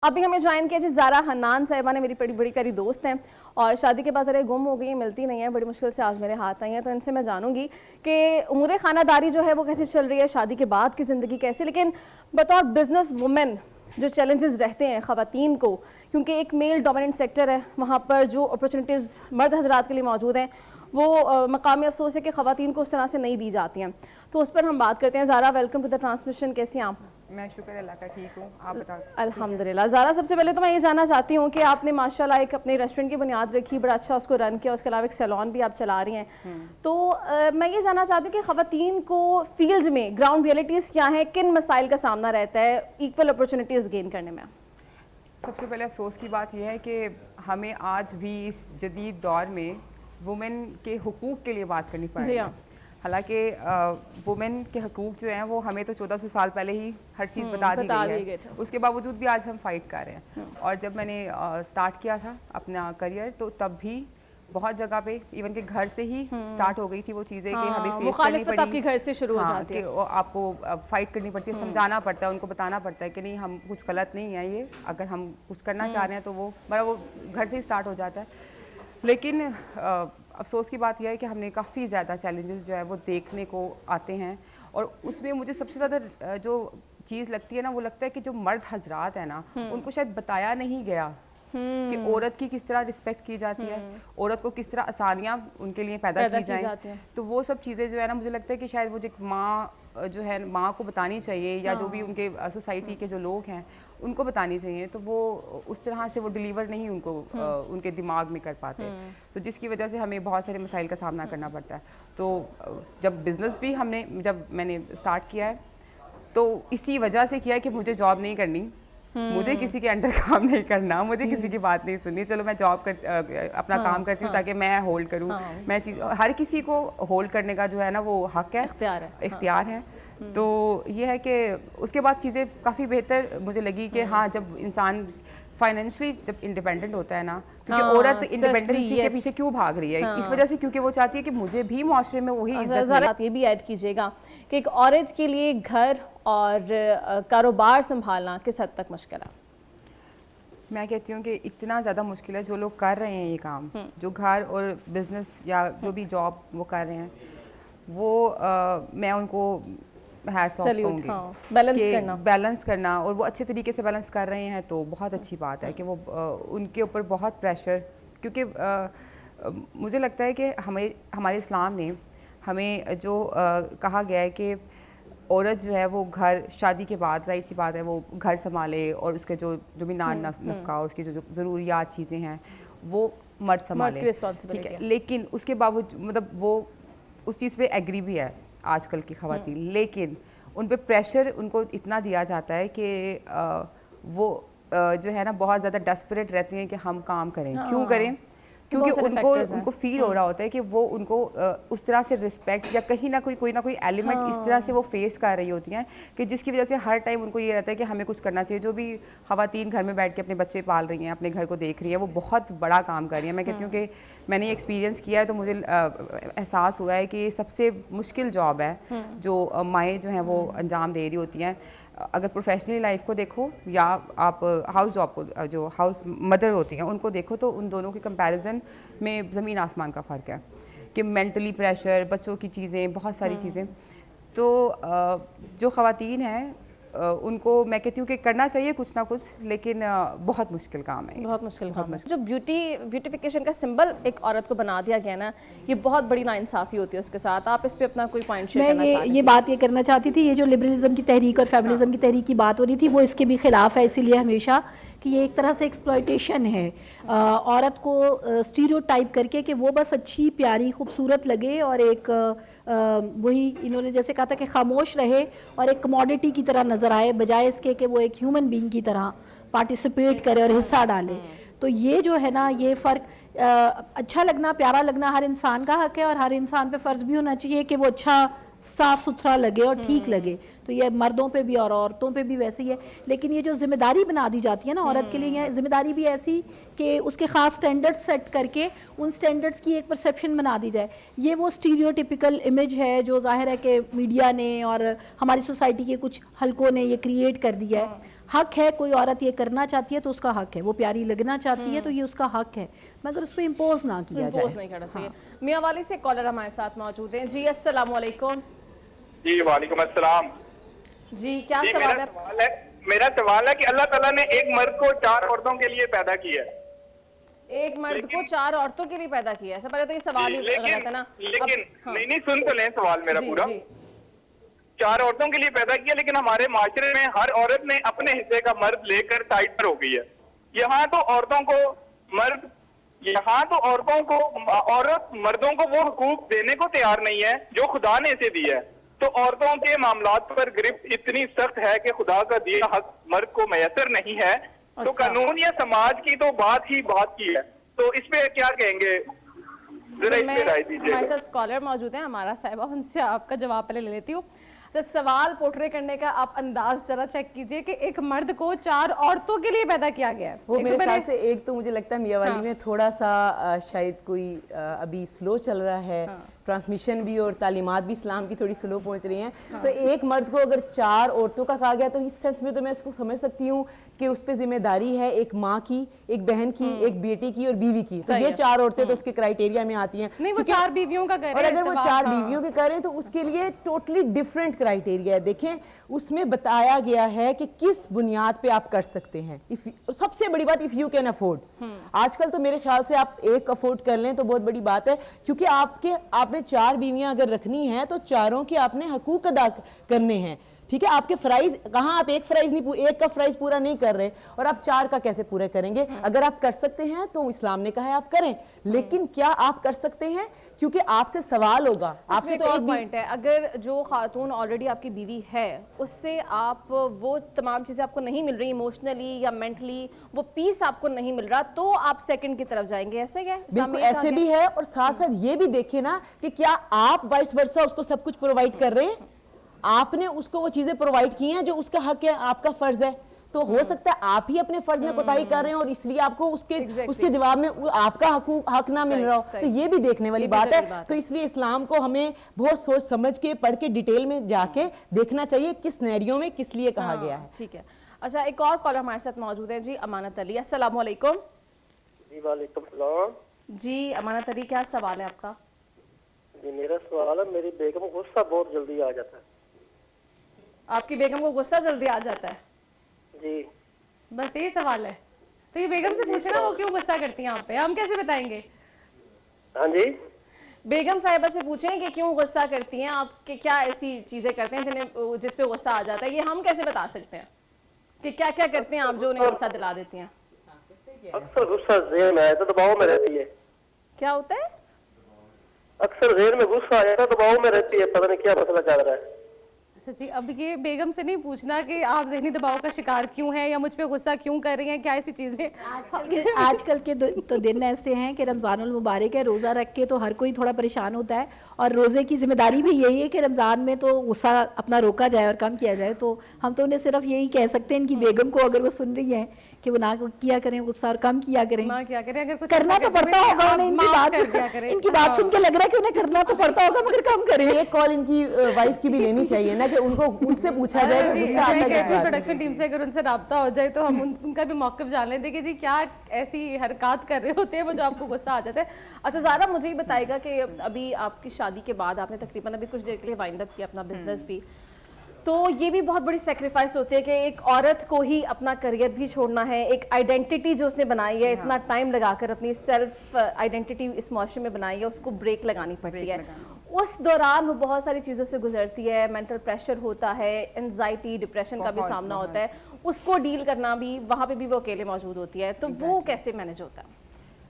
अभी हमें ज्वाइन किया जी ज़ारा हन्नान साहिबा ने, मेरी बड़ी बड़ी प्यारी दोस्त हैं और शादी के बाद ज़रा गुम हो गई, मिलती नहीं है, बड़ी मुश्किल से आज मेरे हाथ आई हैं। तो इनसे मैं जानूंगी कि उम्र खानादारी जो है वो कैसे चल रही है, शादी के बाद की ज़िंदगी कैसी। लेकिन बतौर बिजनेस वुमेन जो चैलेंजेस रहते हैं ख़वातीन को, क्योंकि एक मेल डोमिनेंट सेक्टर है, वहाँ पर जो अपॉर्चुनिटीज़ मर्द हजरात के लिए मौजूद हैं वो मकामी अफसोस है कि ख़वातीन को उस तरह से नहीं दी जाती हैं। तो उस पर हम बात करते हैं। Zara, welcome to the transmission, कैसी हैं आप? मैं शुक्र अल्लाह का ठीक हूँ, आप बताओ। अल्हम्दुलिल्लाह। ज़ारा, सबसे पहले तो मैं ये जानना चाहती हूँ कि आपने माशाल्लाह एक अपने रेस्टोरेंट की बुनियाद रखी, बड़ा अच्छा उसको रन किया, उसके अलावा एक सैलून भी आप चला रही हैं। तो मैं ये जानना चाहती हूँ कि ख़वातीन को फील्ड में ग्राउंड रियलिटीज़ क्या हैं, किन मसाइल का सामना रहता है इक्वल अपॉर्चुनिटीज़ गेन करने में? सबसे पहले अफसोस की बात यह है कि हमें आज भी इस जदीद दौर में वुमेन के हुकूक के लिए बात करनी पड़ रही है। हालांकि वुमेन के हकूक़ जो हैं वो हमें तो 1400 साल पहले ही हर चीज़ बता दी गई है, उसके बावजूद भी आज हम फाइट कर रहे हैं। और जब मैंने स्टार्ट किया था अपना करियर तो तब भी बहुत जगह पे इवन के घर से ही स्टार्ट हो गई थी वो चीज़ें कि हमें फेस करनी पड़ी, आपके घर से शुरू हो जाती है, कि आपको फाइट करनी पड़ती है, समझाना पड़ता है, उनको बताना पड़ता है कि नहीं हम कुछ गलत नहीं है, ये अगर हम कुछ करना चाह रहे हैं तो वो घर से ही स्टार्ट हो जाता है। लेकिन अफसोस की बात यह है कि हमने काफ़ी ज़्यादा चैलेंजेस जो है वो देखने को आते हैं। और उसमें मुझे सबसे ज़्यादा जो चीज़ लगती है ना, वो लगता है कि जो मर्द हजरात है ना, उनको शायद बताया नहीं गया कि औरत की किस तरह रिस्पेक्ट की जाती है, औरत को किस तरह आसानियाँ उनके लिए पैदा की जाएं। तो वो सब चीज़ें जो है ना, मुझे लगता है कि शायद वो जो माँ जो है माँ को बतानी चाहिए, या जो भी उनके सोसाइटी के जो लोग हैं उनको बतानी चाहिए, तो वो उस तरह से वो डिलीवर नहीं उनको उनके दिमाग में कर पाते, तो जिसकी वजह से हमें बहुत सारे मसाइल का सामना करना पड़ता है। तो जब बिज़नेस भी जब मैंने स्टार्ट किया है तो इसी वजह से किया है कि मुझे जॉब नहीं करनी, मुझे किसी के अंडर काम नहीं करना, मुझे किसी की बात नहीं सुननी। चलो मैं जॉब अपना काम करती हूँ ताकि मैं होल्ड करूँ। मैं हर किसी को होल्ड करने का जो है ना वो हक है, इख्तियार है। तो ये है कि उसके बाद चीज़ें काफ़ी बेहतर मुझे लगी कि हाँ, जब इंसान फाइनेंशियली जब इंडिपेंडेंट होता है ना, क्योंकि औरत इंडिपेंडेंसी के पीछे क्यों भाग रही है, इस वजह से क्योंकि वो चाहती है कि मुझे भी माशरे में वही इज्जत मिले। ये भी ऐड कीजिएगा कि एक औरत के लिए घर और कारोबार संभालना किस हद तक मुश्किल है? मैं कहती हूँ कि इतना ज़्यादा मुश्किल है। जो लोग कर रहे हैं ये काम, जो घर और बिजनेस या जो भी जॉब वो कर रहे हैं, वो मैं उनको हैट्स ऑफ कहूँगी। बैलेंस करना और वो अच्छे तरीके से बैलेंस कर रहे हैं तो बहुत अच्छी बात है कि वो उनके ऊपर बहुत प्रेशर, क्योंकि मुझे लगता है कि हमारे इस्लाम ने हमें जो कहा गया है कि औरत जो है वो घर शादी के बाद, जाहिर सी बात है, वो घर संभाले और उसके जो भी नान नफका और उसकी जो ज़रूरियात चीज़ें हैं वो मर्द संभाले, ठीक है। लेकिन उसके बावजूद मतलब वो उस चीज़ पे एग्री भी है आजकल की ख़वातीन, लेकिन उन पे प्रेशर उनको इतना दिया जाता है कि वो जो है ना बहुत ज़्यादा डेस्परेट रहती हैं कि हम काम करें। क्यों करें? क्योंकि उनको फील हो रहा होता है कि वो उनको उस तरह से रिस्पेक्ट या कहीं ना कोई एलिमेंट इस तरह से वो फेस कर रही होती हैं कि जिसकी वजह से हर टाइम उनको ये रहता है कि हमें कुछ करना चाहिए। जो भी ख़वातीन घर में बैठ के अपने बच्चे पाल रही हैं, अपने घर को देख रही हैं, वो बहुत बड़ा काम कर रही हैं। मैं कहती हूँ कि मैंने एक्सपीरियंस किया है तो मुझे एहसास हुआ है कि ये सबसे मुश्किल जॉब है जो माएँ जो हैं वो अंजाम दे रही होती हैं। अगर प्रोफेशनली लाइफ को देखो या आप हाउस जॉब को, जो हाउस मदर होती हैं उनको देखो, तो उन दोनों के कंपैरिजन में ज़मीन आसमान का फ़र्क है कि मेंटली प्रेशर, बच्चों की चीज़ें, बहुत सारी चीज़ें। तो जो ख़वातीन हैं उनको मैं कहती हूँ कि करना चाहिए कुछ ना कुछ, लेकिन बहुत मुश्किल काम है, बहुत मुश्किल काम है। जो ब्यूटिफिकेशन का सिंबल एक औरत को बना दिया गया ना, ये बहुत बड़ी नाइंसाफ़ी होती है उसके साथ। आप इस पे अपना कोई पॉइंट शेयर करना चाहती हैं? ये बात ये करना चाहती थी, ये जो लिबरलिज्म की तहरीक और फेमिनिज्म की तहरीक की बात हो रही थी वो इसके भी खिलाफ है, इसीलिए हमेशा कि ये एक तरह से एक्सप्लॉयटेशन है औरत को स्टीरियोटाइप करके कि वो बस अच्छी प्यारी खूबसूरत लगे और एक वही इन्होंने जैसे कहा था कि खामोश रहे और एक कमोडिटी की तरह नज़र आए, बजाय इसके कि वो एक ह्यूमन बीइंग की तरह पार्टिसिपेट करे और हिस्सा डाले। तो ये जो है ना, ये फ़र्क, अच्छा लगना, प्यारा लगना हर इंसान का हक है और हर इंसान पे फ़र्ज़ भी होना चाहिए कि वो अच्छा साफ़ सुथरा लगे और ठीक लगे। तो ये मर्दों पे भी और औरतों पे भी वैसे ही है। लेकिन ये जो जिम्मेदारी बना दी जाती है ना औरत के लिए, ये जिम्मेदारी भी ऐसी कि उसके ख़ास स्टैंडर्ड्स सेट करके उन स्टैंडर्ड्स की एक परसेप्शन बना दी जाए। ये वो स्टीरियोटिपिकल इमेज है जो जाहिर है कि मीडिया ने और हमारी सोसाइटी के कुछ हलकों ने ये क्रिएट कर दिया है। हक है, कोई औरत ये करना चाहती है तो उसका हक है, वो प्यारी लगना चाहती है तो ये उसका हक है, मगर उस पर इम्पोज ना किया इम्पोज जाए। नहीं करना चाहिए। मियाँ वाली से कॉलर हमारे साथ मौजूद हैं। जी अस्सलाम वालेकुम। जी वालेकुम अस्सलाम। जी क्या जी सवाल है? मेरा सवाल है कि अल्लाह ताला ने एक मर्द को 4 औरतों के लिए पैदा किया है। एक मर्द को 4 औरतों के लिए पैदा किया है। पहले तो ये सवाल ही गलत है ना। लेकिन हाँ। नहीं सुन तो लें सवाल मेरा जी, पूरा। जी। 4 औरतों के लिए पैदा किया, लेकिन हमारे माशरे में हर औरत ने अपने हिस्से का मर्द लेकर साइड पर हो गई है। यहाँ तो औरतों को औरत मर्दों को वो हुकूक देने को तैयार नहीं है जो खुदा ने इसे दिया है। तो औरतों के मामलात पर गिरफ्त इतनी सख्त है कि खुदा का दिया हक मर्द को मैसर नहीं है। तो अच्छा। कानून या समाज की तो बात की है, तो इस पे क्या कहेंगे, जरा इस पे राय दीजिए। हमारे साथ स्कॉलर मौजूद हैं हमारा साहिबा, उनसे आपका जवाब पहले ले लेती हूँ। तो सवाल पोर्ट्रे करने का आप अंदाज जरा चेक कीजिए कि एक मर्द को 4 औरतों के लिए पैदा किया गया है। वो एक मेरे तो ख्याल से एक तो मुझे लगता है मियाँ वाली हाँ। में थोड़ा सा शायद कोई अभी स्लो चल रहा है, हाँ। ट्रांसमिशन भी और तालीमात भी इस्लाम की थोड़ी स्लो पहुंच रही हैं। तो एक मर्द को अगर 4 औरतों का कहा गया तो इस सेंस में तो मैं इसको समझ सकती हूँ कि उस पर जिम्मेदारी है एक माँ की, एक बहन की, एक बेटी की और बीवी की। तो सही ये है। 4 औरतें तो उसके क्राइटेरिया में आती हैं। नहीं, वो क्योंकि- 4 बीवियों का करें और अगर वो सवाल, 4 हाँ। बीवियों के करें तो उसके लिए टोटली डिफरेंट क्राइटेरिया है। देखें उसमें बताया गया है कि किस बुनियाद पे आप कर सकते हैं। और सबसे बड़ी बात इफ यू कैन अफोर्ड। आजकल तो मेरे ख्याल से आप एक अफोर्ड कर लें तो बहुत बड़ी बात है, क्योंकि आपने 4 बीवियां अगर रखनी है तो चारों के आपने हकूक अदा करने हैं। ठीक है, आपके फ्राइज कहाँ, आप एक का फ्राइज पूरा नहीं कर रहे और आप 4 का कैसे पूरे करेंगे? अगर आप कर सकते हैं तो इस्लाम ने कहा है आप करें, लेकिन क्या आप कर सकते हैं? क्योंकि आपसे सवाल होगा। आपसे तो एक पॉइंट है, अगर जो खातून ऑलरेडी आपकी बीवी है उससे आप वो तमाम चीजें आपको नहीं मिल रही, इमोशनली या मेंटली वो पीस आपको नहीं मिल रहा, तो आप सेकंड की तरफ जाएंगे। ऐसे क्या बिल्कुल ऐसे भी है। और साथ साथ ये भी देखिए ना कि क्या आप वाइस वर्सा उसको सब कुछ प्रोवाइड कर रहे हैं? आपने उसको वो चीजें प्रोवाइड की हैं जो उसका हक है, आपका फर्ज है। तो हो सकता है आप ही अपने फर्ज में कोताही कर रहे हैं और इसलिए आपको उसके जवाब में आपका हक ना मिल रहा हो। तो ये भी देखने वाली बात है। तो इसलिए इस्लाम को हमें बहुत सोच समझ के पढ़ के डिटेल में जाके देखना चाहिए किस सिनेरियो में किस लिए कहा गया है। ठीक है। अच्छा, एक और कॉलर हमारे साथ मौजूद है। जी अमानत अली, अस्सलाम वालेकुम। जी वालेकुम सलाम। जी अमानत अली, क्या सवाल है आपका? जी मेरा सवाल है, मेरी बेगम को गुस्सा बहुत जल्दी आ जाता है। आपकी बेगम को गुस्सा जल्दी आ जाता है? जी बस यही सवाल है? तो ये बेगम से पूछे ना वो क्यों गुस्सा करती हैं आप पे, हम कैसे बताएंगे? हाँ जी, बेगम साहिबा से पूछें कि क्यों गुस्सा करती हैं, आपके क्या ऐसी चीजें करते हैं जिस पे गुस्सा आ जाता है, ये हम कैसे बता सकते हैं कि क्या क्या करते हैं आप जो उन्हें गुस्सा दिला देती हैं? अक्सर गुस्सा ज़हन में आया तो दबाव में रहती है। क्या होता है? अक्सर ज़हन में गुस्सा आ जाता दबाव में रहती है, पता नहीं क्या मसला चल रहा है। अच्छा जी, अब ये बेगम से नहीं पूछना कि आप ज़हनी दबाव का शिकार क्यों हैं या मुझ पे गुस्सा क्यों कर रही हैं, क्या ऐसी चीज़ें। आजकल के तो दिन ऐसे हैं कि रमज़ानुल मुबारक है, रोज़ा रख के तो हर कोई थोड़ा परेशान होता है और रोज़े की जिम्मेदारी भी यही है कि रमज़ान में तो गुस्सा अपना रोका जाए और कम किया जाए। तो हम तो उन्हें सिर्फ यही कह सकते हैं इनकी बेगम को, अगर वो सुन रही हैं, कि वो ना किया करें गुस्सा और कम किया करें। ना क्या करें, अगर कुछ करना ऐसा तो करते पड़ता हुए होगा आप उन्हें, माफ कर दिया करें। इनकी बात सुन के लग रहा है कि उन्हें करना तो पड़ता होगा मगर कम करें। एक कॉल इनकी वाइफ की भी लेनी चाहिए ना कि उनसे पूछा जाए कि गुस्सा आता है किस बात से। प्रोडक्शन टीम से अगर उनसे राब्ता हो जाए तो हम उनका भी मौक़िफ़ जान लें, देखिए जी क्या ऐसी हरकत कर रहे होते हैं वो जो आपको गुस्सा आ जाता है। अच्छा ज़ारा, मुझे ये बताएगा कि अभी आपकी शादी के बाद आपने तकरीबन अभी कुछ देर के लिए वाइंड अप किया अपना बिजनेस भी, तो ये भी बहुत बड़ी सेक्रीफाइस होती है कि एक औरत को ही अपना करियर भी छोड़ना है, एक आइडेंटिटी जो उसने बनाई है, इतना टाइम लगाकर अपनी सेल्फ आइडेंटिटी इस मुआशरे में बनाई है, उसको ब्रेक लगानी पड़ती है। उस दौरान वो बहुत सारी चीज़ों से गुजरती है, मेंटल प्रेशर होता है, एंजाइटी डिप्रेशन का भी सामना होता है, उसको डील करना भी वहाँ पे भी वो अकेले मौजूद होती है। तो वो कैसे मैनेज होता है?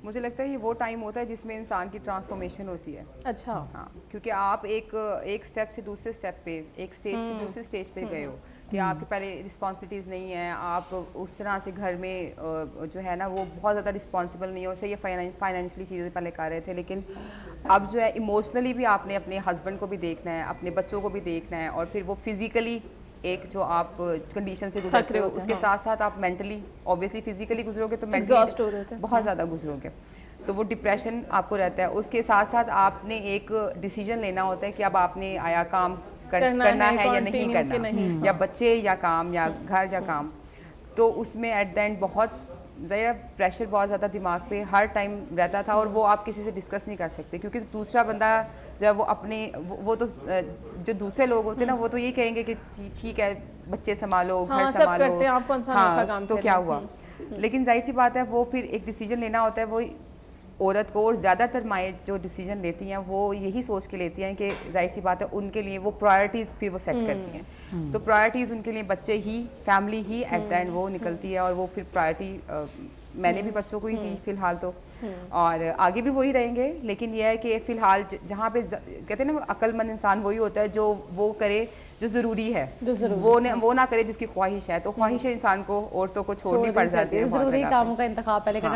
मुझे लगता है ये वो टाइम होता है जिसमें इंसान की ट्रांसफॉर्मेशन होती है। अच्छा। हाँ, क्योंकि आप एक स्टेप से दूसरे स्टेप पे, एक स्टेज से दूसरे स्टेज पे गए हो कि आपके पहले रिस्पॉन्सिबिलिटीज़ नहीं है, आप उस तरह से घर में जो है ना वो बहुत ज़्यादा रिस्पॉन्सिबल नहीं हो। सही ये फाइनेंशियली चीज़ें पहले कर रहे थे, लेकिन अब जो है इमोशनली भी आपने अपने हस्बैंड को भी देखना है, अपने बच्चों को भी देखना है, और फिर वो फिज़िकली एक जो आप कंडीशन से गुजरते हो उसके साथ साथ आप मेंटली, ऑब्वियसली फिजिकली गुजरोगे तो मेंटली बहुत ज़्यादा गुजरोगे, तो वो डिप्रेशन आपको रहता है। उसके साथ साथ आपने एक डिसीजन लेना होता है कि अब आपने काम करना है या नहीं करना, या बच्चे या काम या घर या काम। तो उसमें एट द एंड बहुत ज़रा प्रेशर बहुत ज़्यादा दिमाग पे हर टाइम रहता था, और वो आप किसी से डिस्कस नहीं कर सकते, क्योंकि दूसरा बंदा जब वो अपने वो तो जो दूसरे लोग होते हैं ना, वो तो ये कहेंगे कि ठीक है बच्चे संभालो, हाँ, घर सब संभालो, करते हैं, आप कौन सा अनोखा काम तो कर क्या रहे हैं। हुआ। लेकिन जाहिर सी बात है वो फिर एक डिसीजन लेना होता है वो औरत को, और ज़्यादातर माएँ जो डिसीजन लेती हैं वो यही सोच के लेती हैं कि जाहिर सी बात है उनके लिए वो प्रायोरिटीज़ फिर वो सेट करती हैं, तो प्रायोरिटीज़ उनके लिए बच्चे ही, फैमिली ही एट द एंड वो निकलती है, और वो फिर प्रायोरिटी मैंने भी बच्चों को ही दी फिलहाल तो, और आगे भी वही रहेंगे। लेकिन यह है कि फिलहाल जहाँ पे कहते हैं ना अक्लमंद इंसान वही होता है जो वो करे जो ज़रूरी है, वो ना करे जिसकी ख्वाहिश है, तो ख्वाहिश इंसान को औरतों को छोड़नी पड़ जाती है बहुत ज़रूरी जगह पे। कामों का इंतखाब पहले करना